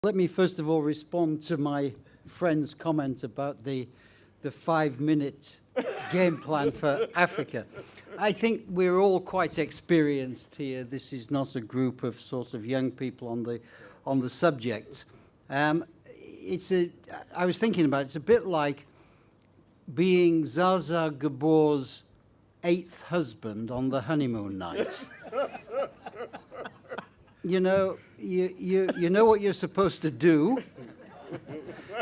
Let me first of all respond to my friend's comment about the 5-minute game plan for Africa. I think we're all quite experienced here. This is not a group of sort of young people on the subject. I was thinking about it. It's a bit like being Zaza Gabor's 8th husband on the honeymoon night. You know what you're supposed to do,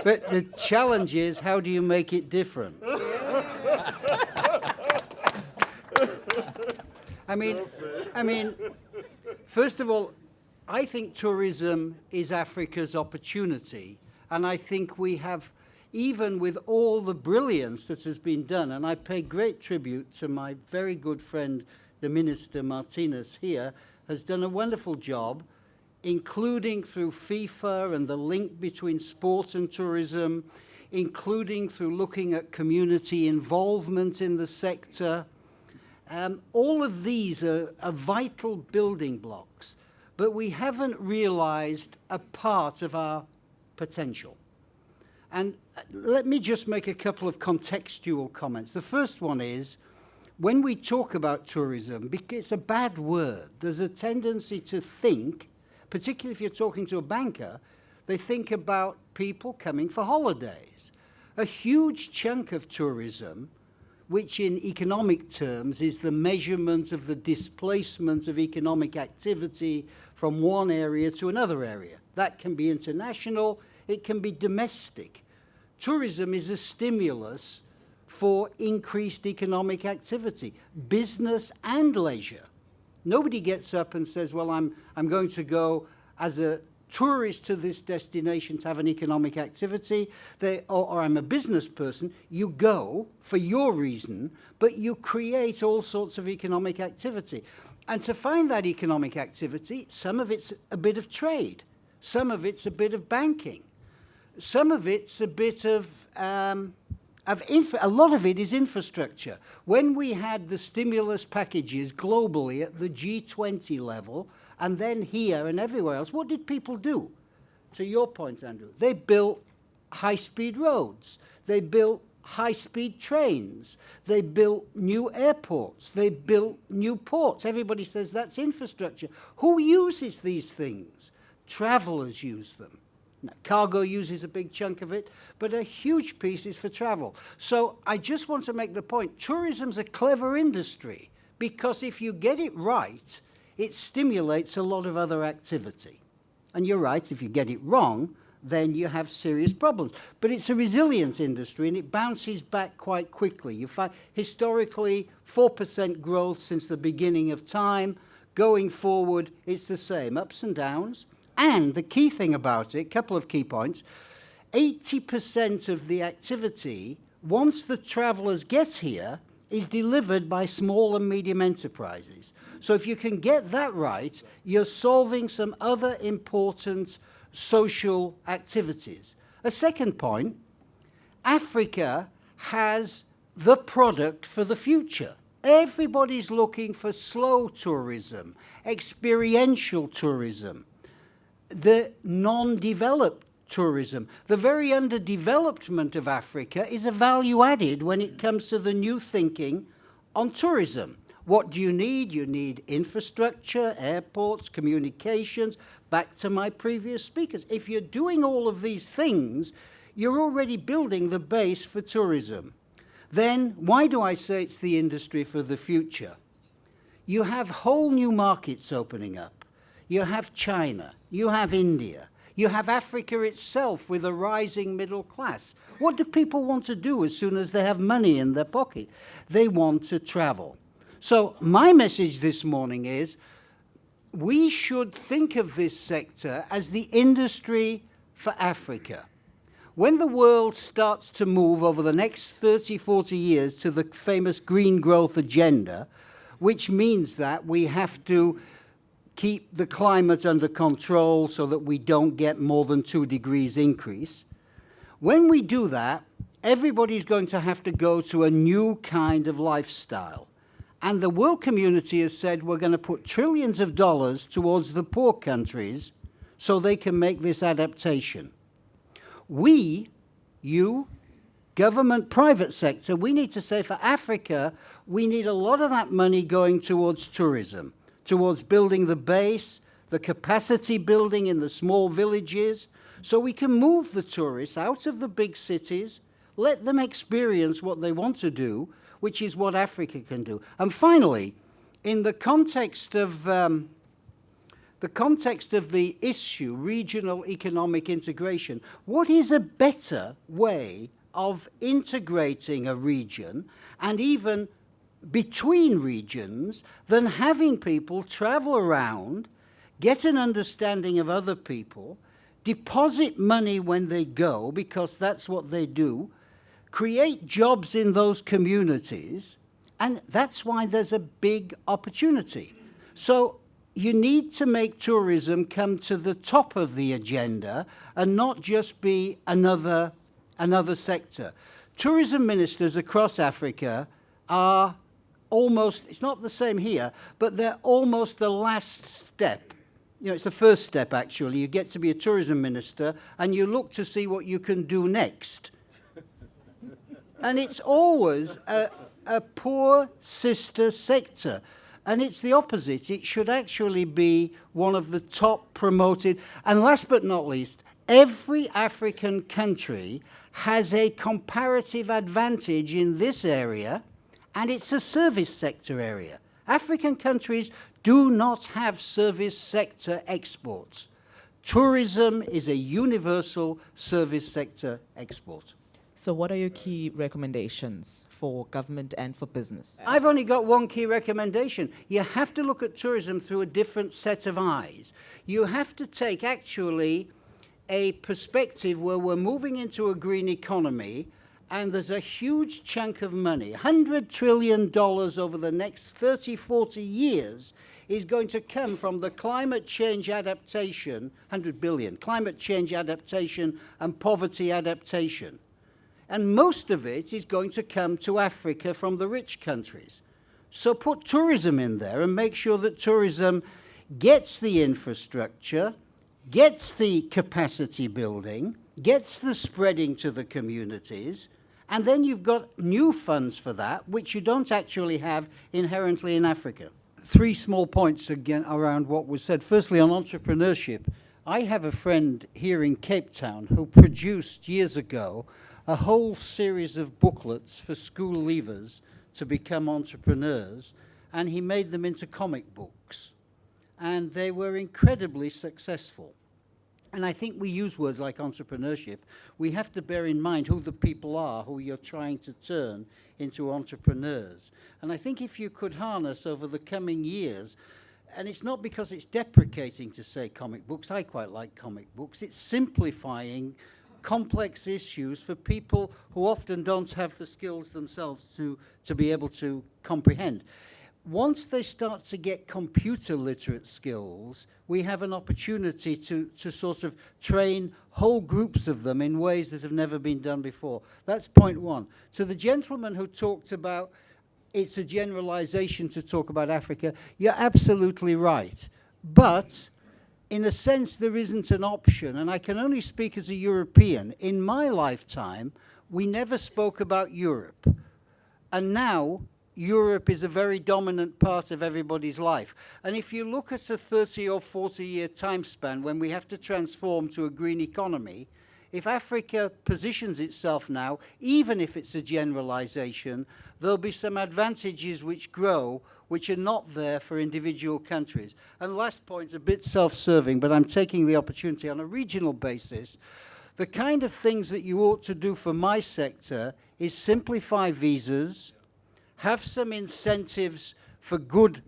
but the challenge is, how do you make it different? I mean, first of all, I think tourism is Africa's opportunity, and I think we have, even with all the brilliance that has been done, and I pay great tribute to my very good friend, the Minister Martinez here, has done a wonderful job, including through FIFA and the link between sport and tourism, including through looking at community involvement in the sector. All of these are vital building blocks, but we haven't realized a part of our potential. And let me just make a couple of contextual comments. The first one is, when we talk about tourism, it's a bad word. There's a tendency to think, particularly if you're talking to a banker, they think about people coming for holidays. A huge chunk of tourism, which in economic terms is the measurement of the displacement of economic activity from one area to another area. That can be international, it can be domestic. Tourism is a stimulus for increased economic activity, business and leisure. Nobody gets up and says, well, I'm going to go as a tourist to this destination to have an economic activity, or I'm a business person. You go for your reason, but you create all sorts of economic activity. And to find that economic activity, some of it's a bit of trade, some of it's a bit of banking, some of it's a bit of a lot of it is infrastructure. When we had the stimulus packages globally at the G20 level, and then here and everywhere else, what did people do? To your point, Andrew, they built high-speed roads. They built high-speed trains. They built new airports. They built new ports. Everybody says that's infrastructure. Who uses these things? Travelers use them. Now, cargo uses a big chunk of it, but a huge piece is for travel. So I just want to make the point, tourism's a clever industry, because if you get it right, it stimulates a lot of other activity. And you're right, if you get it wrong, then you have serious problems. But it's a resilient industry, and it bounces back quite quickly. You find historically 4% growth since the beginning of time. Going forward, it's the same, ups and downs. And the key thing about it, a couple of key points, 80% of the activity, once the travelers get here, is delivered by small and medium enterprises. So if you can get that right, you're solving some other important social activities. A second point, Africa has the product for the future. Everybody's looking for slow tourism, experiential tourism, the non-developed tourism. The very underdevelopment of Africa is a value added when it comes to the new thinking on tourism. What do you need? You need infrastructure, airports, communications. Back to my previous speakers. If you're doing all of these things, you're already building the base for tourism. Then why do I say it's the industry for the future? You have whole new markets opening up. You have China, you have India, you have Africa itself with a rising middle class. What do people want to do as soon as they have money in their pocket? They want to travel. So my message this morning is, we should think of this sector as the industry for Africa. When the world starts to move over the next 30, 40 years to the famous green growth agenda, which means that we have to keep the climate under control so that we don't get more than 2 degrees increase. When we do that, everybody's going to have to go to a new kind of lifestyle. And the world community has said we're going to put trillions of dollars towards the poor countries so they can make this adaptation. We, you, government, private sector, we need to say for Africa, we need a lot of that money going towards tourism, towards building the base, the capacity building in the small villages, so we can move the tourists out of the big cities, let them experience what they want to do, which is what Africa can do. And finally, in the context of the issue, regional economic integration, what is a better way of integrating a region and even between regions than having people travel around, get an understanding of other people, deposit money when they go, because that's what they do, create jobs in those communities, and that's why there's a big opportunity. So you need to make tourism come to the top of the agenda and not just be another sector. Tourism ministers across Africa are almost, it's not the same here, but they're almost the last step. You know, it's the first step, actually. You get to be a tourism minister, and you look to see what you can do next. And it's always a poor sister sector. And it's the opposite. It should actually be one of the top promoted. And last but not least, every African country has a comparative advantage in this area, and it's a service sector area. African countries do not have service sector exports. Tourism is a universal service sector export. So what are your key recommendations for government and for business? I've only got one key recommendation. You have to look at tourism through a different set of eyes. You have to take actually a perspective where we're moving into a green economy, and there's a huge chunk of money, $100 trillion over the next 30, 40 years, is going to come from the climate change adaptation, 100 billion, climate change adaptation and poverty adaptation. And most of it is going to come to Africa from the rich countries. So put tourism in there and make sure that tourism gets the infrastructure, gets the capacity building, gets the spreading to the communities, and then you've got new funds for that, which you don't actually have inherently in Africa. 3 small points again around what was said. Firstly, on entrepreneurship, I have a friend here in Cape Town who produced years ago a whole series of booklets for school leavers to become entrepreneurs, and he made them into comic books. And they were incredibly successful. And I think we use words like entrepreneurship. We have to bear in mind who the people are who you're trying to turn into entrepreneurs. And I think if you could harness over the coming years, and it's not because it's deprecating to say comic books, I quite like comic books, it's simplifying complex issues for people who often don't have the skills themselves to be able to comprehend. Once they start to get computer literate skills, we have an opportunity to sort of train whole groups of them in ways that have never been done before. That's point one. To the gentleman who talked about it's a generalization to talk about Africa, you're absolutely right. But in a sense, there isn't an option, and I can only speak as a European. In my lifetime, we never spoke about Europe. And now, Europe is a very dominant part of everybody's life. And if you look at a 30 or 40-year time span when we have to transform to a green economy, if Africa positions itself now, even if it's a generalization, there'll be some advantages which grow, which are not there for individual countries. And last point, a bit self-serving, but I'm taking the opportunity on a regional basis. The kind of things that you ought to do for my sector is simplify visas, have some incentives for good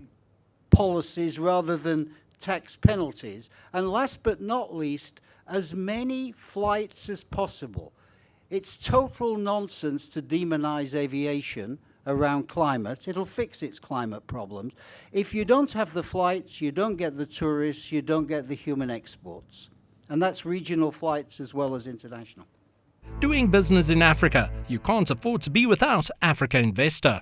policies rather than tax penalties, and last but not least, as many flights as possible. It's total nonsense to demonize aviation around climate. It'll fix its climate problems. If you don't have the flights, you don't get the tourists, you don't get the human exports. And that's regional flights as well as international. Doing business in Africa, you can't afford to be without Africa Investor.